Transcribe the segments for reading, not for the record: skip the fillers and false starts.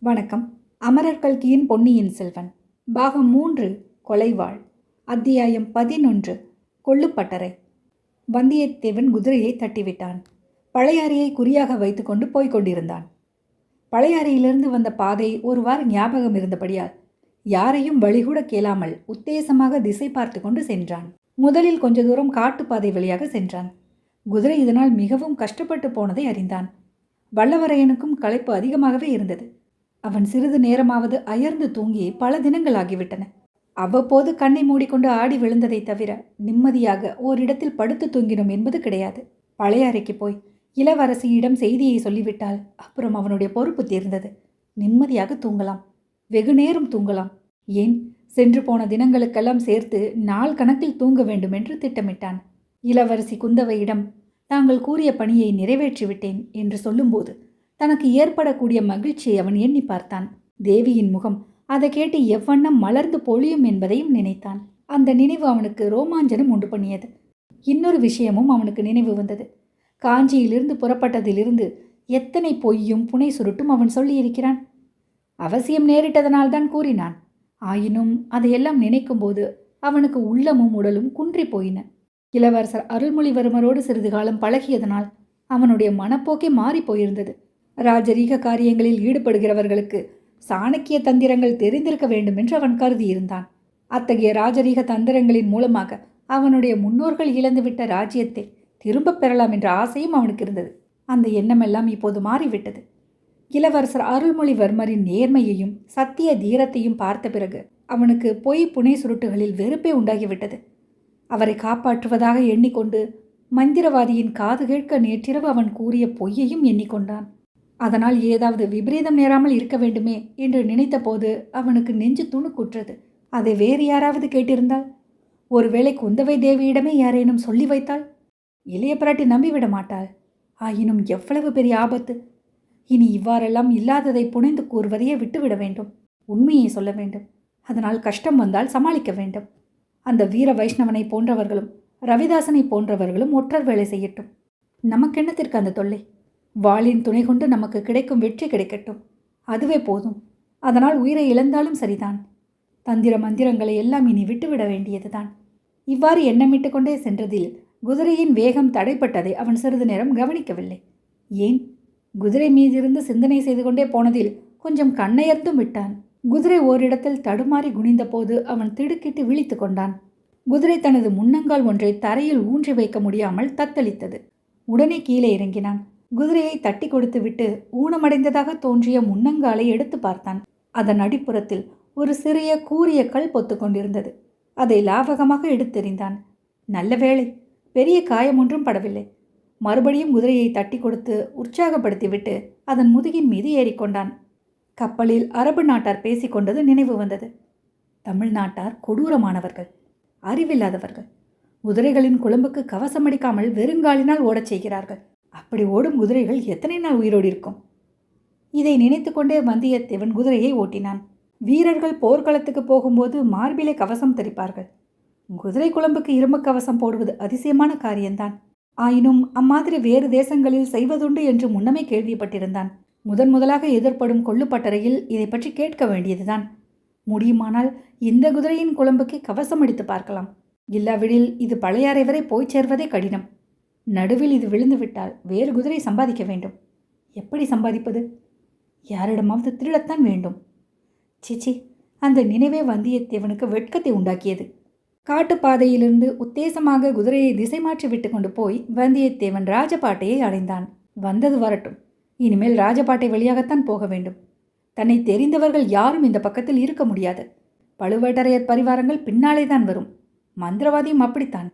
வணக்கம். அமரர் கல்கியின் பொன்னியின் செல்வன் பாகம் 3 கொலைவாள் அத்தியாயம் 11 கொள்ளுப்பட்டறை. வந்தியத்தேவன் குதிரையை தட்டிவிட்டான். பழையாறையை குறியாக வைத்துக்கொண்டு போய்க் கொண்டிருந்தான். பழையாறையிலிருந்து வந்த பாதை ஒருவாறு ஞாபகம் இருந்தபடியால் யாரையும் வழிகூட கேளாமல் உத்தேசமாக திசை பார்த்து கொண்டு சென்றான். முதலில் கொஞ்ச தூரம் காட்டுப்பாதை வழியாக சென்றான். குதிரை இதனால் மிகவும் கஷ்டப்பட்டு போனதை அறிந்தான். வல்லவரையனுக்கும் களைப்பு அதிகமாகவே இருந்தது. அவன் சிறிது நேரமாவது அயர்ந்து தூங்கி பல தினங்கள் ஆகிவிட்டன. அவ்வப்போது கண்ணை மூடிக்கொண்டு ஆடி விழுந்ததை தவிர நிம்மதியாக ஓரிடத்தில் படுத்து தூங்கினோம் என்பது கிடையாது. பழையாறைக்கு போய் இளவரசியிடம் செய்தியை சொல்லிவிட்டால் அப்புறம் அவனுடைய பொறுப்பு தீர்ந்தது. நிம்மதியாக தூங்கலாம், வெகு நேரம் தூங்கலாம். ஏன், சென்று போன தினங்களுக்கெல்லாம் சேர்த்து நாள் கணக்கில் தூங்க வேண்டும் என்று திட்டமிட்டான். இளவரசி குந்தவையிடம் தாங்கள் கூறிய பணியை நிறைவேற்றிவிட்டேன் என்று சொல்லும்போது தனக்கு ஏற்படக்கூடிய மகிழ்ச்சியை அவன் எண்ணி பார்த்தான். தேவியின் முகம் அதை கேட்டு எவ்வண்ணம் மலர்ந்து பொழியும் என்பதையும் நினைத்தான். அந்த நினைவு அவனுக்கு ரோமாஞ்சனம் உண்டு பண்ணியது. இன்னொரு விஷயமும் அவனுக்கு நினைவு வந்தது. காஞ்சியிலிருந்து புறப்பட்டதிலிருந்து எத்தனை பொய்யும் புனை சுருட்டும் அவன் சொல்லியிருக்கிறான். அவசியம் நேரிட்டதனால்தான் கூறினான். ஆயினும் அதையெல்லாம் நினைக்கும்போது அவனுக்கு உள்ளமும் உடலும் குன்றி போயின. இளவரசர் அருள்மொழிவர்மரோடு சிறிது காலம் பழகியதனால் அவனுடைய மனப்போக்கே மாறி போயிருந்தது. ராஜரீக காரியங்களில் ஈடுபடுகிறவர்களுக்கு சாணக்கிய தந்திரங்கள் தெரிந்திருக்க வேண்டும் என்று அவன் கருதியிருந்தான். அத்தகைய ராஜரீக தந்திரங்களின் மூலமாக அவனுடைய முன்னோர்கள் இழந்துவிட்ட ராஜ்யத்தை திரும்பப் பெறலாம் என்ற ஆசையும் அவனுக்கு இருந்தது. அந்த எண்ணமெல்லாம் இப்போது மாறிவிட்டது. இளவரசர் அருள்மொழிவர்மரின் நேர்மையையும் சத்திய தீரத்தையும் பார்த்த பிறகு அவனுக்கு பொய் புனை சுருட்டுகளில் வெறுப்பே உண்டாகிவிட்டது. அவரை காப்பாற்றுவதாக எண்ணிக்கொண்டு மந்திரவாதியின் காது கேட்க நேற்றிரவு அவன் கூறிய பொய்யையும் எண்ணிக்கொண்டான். அதனால் ஏதாவது விபரீதம் நேராமல் இருக்க வேண்டுமே என்று நினைத்த போது அவனுக்கு நெஞ்சு துணுக்குற்றது. அதை வேறு யாராவது கேட்டிருந்தால், ஒருவேளை குந்தவை தேவியிடமே யாரேனும் சொல்லி வைத்தால், இளைய பிராட்டி நம்பிவிட மாட்டாள். ஆயினும் எவ்வளவு பெரிய ஆபத்து! இனி இவ்வாறெல்லாம் இல்லாததை புனைந்து கூறுவதையே விட்டுவிட வேண்டும். உண்மையை சொல்ல வேண்டும். அதனால் கஷ்டம் வந்தால் சமாளிக்க வேண்டும். அந்த வீர வைஷ்ணவனை போன்றவர்களும் ரவிதாசனை போன்றவர்களும் ஒற்றர் வேலை செய்யட்டும். நமக்கென்னத்திற்கு அந்த தொல்லை? வாளின் துணை கொண்டு நமக்கு கிடைக்கும் வெற்றி கிடைக்கட்டும், அதுவே போதும். அதனால் உயிரை இழந்தாலும் சரிதான். தந்திர மந்திரங்களை எல்லாம் இனி விட்டுவிட வேண்டியதுதான். இவ்வாறு எண்ணமிட்டு கொண்டே சென்றதில் குதிரையின் வேகம் தடைப்பட்டதை அவன் சிறிது நேரம் கவனிக்கவில்லை. ஏன், குதிரை மீதிருந்து சிந்தனை செய்து கொண்டே போனதில் கொஞ்சம் கண்ணையர்ந்தும் விட்டான். குதிரை ஓரிடத்தில் தடுமாறி குனிந்த போது அவன் திடுக்கிட்டு விழித்து கொண்டான். குதிரை தனது முன்னங்கால் ஒன்றை தரையில் ஊன்றி வைக்க முடியாமல் தத்தளித்தது. உடனே கீழே இறங்கினான். குதிரையை தட்டி கொடுத்து விட்டு ஊனமடைந்ததாக தோன்றிய முன்னங்காலை எடுத்து பார்த்தான். அதன் அடிப்புறத்தில் ஒரு சிறிய கூரிய கல் பொத்து கொண்டிருந்தது. அதை லாவகமாக எடுத்தெறிந்தான். நல்ல வேளை, பெரிய காயம் ஒன்றும் படவில்லை. மறுபடியும் குதிரையை தட்டி கொடுத்து உற்சாகப்படுத்திவிட்டு அதன் முதுகின் மீது ஏறிக்கொண்டான். கப்பலில் அரபு நாட்டார் பேசிக்கொண்டது நினைவு வந்தது. தமிழ்நாட்டார் கொடூரமானவர்கள், அறிவில்லாதவர்கள். குதிரைகளின் குழம்புக்கு கவசமடிக்காமல் வெறுங்காலினால் ஓடச் செய்கிறார்கள். அப்படி ஓடும் குதிரைகள் எத்தனை நாள் உயிரோடு இருக்கும்? இதை நினைத்து கொண்டே வந்தியத்தேவன் குதிரையை ஓட்டினான். வீரர்கள் போர்க்களத்துக்கு போகும்போது மார்பிலே கவசம் தரிப்பார்கள். குதிரை குழம்புக்கு இரும்பு கவசம் போடுவது அதிசயமான காரியம்தான். ஆயினும் அம்மாதிரி வேறு தேசங்களில் செய்வதுண்டு என்று முன்னமே கேள்விப்பட்டிருந்தான். முதலாக எதிர்ப்படும் கொள்ளுப்பட்டறையில் இதை பற்றி கேட்க வேண்டியதுதான். முடியுமானால் இந்த குதிரையின் குழம்புக்கு கவசம் அடித்து பார்க்கலாம். இல்லாவிடில் இது பழையாறை வரை போய் சேர்வதே கடினம். நடுவில் இது விழுந்து விட்டால் வேறு குதிரை சம்பாதிக்க வேண்டும். எப்படி சம்பாதிப்பது? யாரிடமாவது திருடத்தான் வேண்டும். சிச்சி, அந்த நினைவே வந்தியத்தேவனுக்கு வெட்கத்தை உண்டாக்கியது. காட்டுப்பாதையிலிருந்து உத்தேசமாக குதிரையை திசை மாற்றி விட்டு கொண்டு போய் வந்தியத்தேவன் ராஜபாட்டையை அடைந்தான். வந்தது வரட்டும், இனிமேல் ராஜபாட்டை வழியாகத்தான் போக வேண்டும். தன்னை தெரிந்தவர்கள் யாரும் இந்த பக்கத்தில் இருக்க முடியாது. பழுவேட்டரையர் பரிவாரங்கள் பின்னாலே தான் வரும். மந்திரவாதியும் அப்படித்தான்.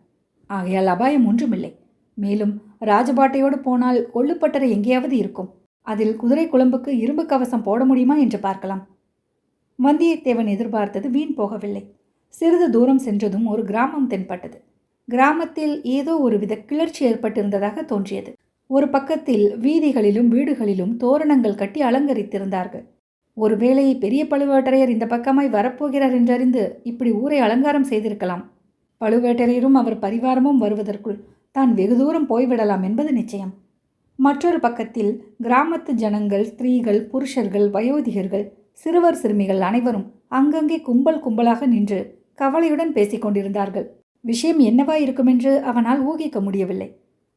ஆகையால் அபாயம் ஒன்றுமில்லை. மேலும் ராஜபாட்டையோடு போனால் கொள்ளுப்பட்டறை எங்கேயாவது இருக்கும். அதில் குதிரை குழம்புக்கு இரும்பு கவசம் போட முடியுமா என்று பார்க்கலாம். வந்தியத்தேவன் எதிர்பார்த்தது வீண் போகவில்லை. சிறிது தூரம் சென்றதும் ஒரு கிராமம் தென்பட்டது. கிராமத்தில் ஏதோ ஒருவித கிளர்ச்சி ஏற்பட்டிருந்ததாக தோன்றியது. ஒரு பக்கத்தில் வீதிகளிலும் வீடுகளிலும் தோரணங்கள் கட்டி அலங்கரித்திருந்தார்கள். ஒருவேளை பெரிய பழுவேட்டரையர் இந்த பக்கமாய் வரப்போகிறார் என்றறிந்து இப்படி ஊரை அலங்காரம் செய்திருக்கலாம். பழுவேட்டரையரும் அவர் பரிவாரமும் வருவதற்குள் தான் வெகு தூரம் போய்விடலாம் என்பது நிச்சயம். மற்றொரு பக்கத்தில் கிராமத்து ஜனங்கள், ஸ்திரீகள், புருஷர்கள், வயோதிகர்கள், சிறுவர் சிறுமிகள் அனைவரும் அங்கங்கே கும்பல் கும்பலாக நின்று கவலையுடன் பேசிக் கொண்டிருந்தார்கள். விஷயம் என்னவாயிருக்குமென்று அவனால் ஊகிக்க முடியவில்லை.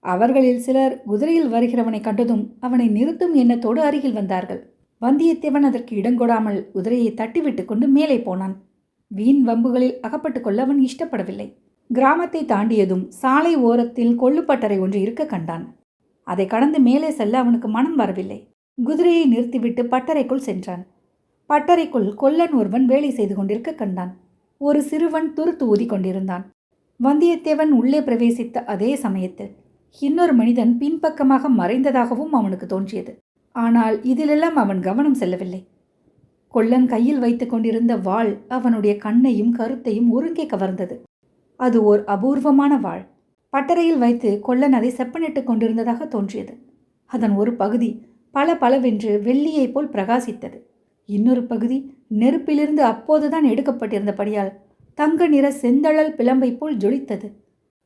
அவர்களில் சிலர் குதிரையில் வருகிறவனை கண்டதும் அவனை நிறுத்தும் எண்ணத்தோடு அருகில் வந்தார்கள். வந்தியத்தேவன் அதற்கு இடங்கொடாமல் குதிரையை தட்டிவிட்டு கொண்டு மேலே போனான். வீண் வம்புகளில் அகப்பட்டு கொள்ள அவன் இஷ்டப்படவில்லை. கிராமத்தை தாண்டியதும் சாலை ஓரத்தில் கொள்ளுப்பட்டறை ஒன்று இருக்க கண்டான். அதை கடந்து மேலே செல்ல அவனுக்கு மனம் வரவில்லை. குதிரையை நிறுத்திவிட்டு பட்டறைக்குள் சென்றான். பட்டறைக்குள் கொல்லன் ஒருவன் வேலை செய்து கொண்டிருக்க கண்டான். ஒரு சிறுவன் துருத்து ஊதி கொண்டிருந்தான். வந்தியத்தேவன் உள்ளே பிரவேசித்த அதே சமயத்தில் இன்னொரு மனிதன் பின்பக்கமாக மறைந்ததாகவும் அவனுக்கு தோன்றியது. ஆனால் இதிலெல்லாம் அவன் கவனம் செல்லவில்லை. கொல்லன் கையில் வைத்து கொண்டிருந்த வாள் அவனுடைய கண்ணையும் கருத்தையும் ஒருங்கே கவர்ந்தது. அது ஓர் அபூர்வமான வாள். பட்டறையில் வைத்து கொல்லன் அதை செப்பனிட்டு கொண்டிருந்ததாக தோன்றியது. அதன் ஒரு பகுதி பளபளவென்று வெள்ளியைப் போல் பிரகாசித்தது. இன்னொரு பகுதி நெருப்பிலிருந்து அப்போதுதான் எடுக்கப்பட்டிருந்தபடியால் தங்க நிற செந்தழல் பிளம்பை போல் ஜொலித்தது.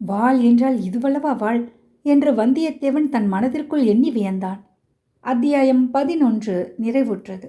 வாள் என்றால் இதுவல்லவா வாள் என்று வந்தியத்தேவன் தன் மனதிற்குள் எண்ணி வியந்தான். அத்தியாயம் 11 நிறைவுற்றது.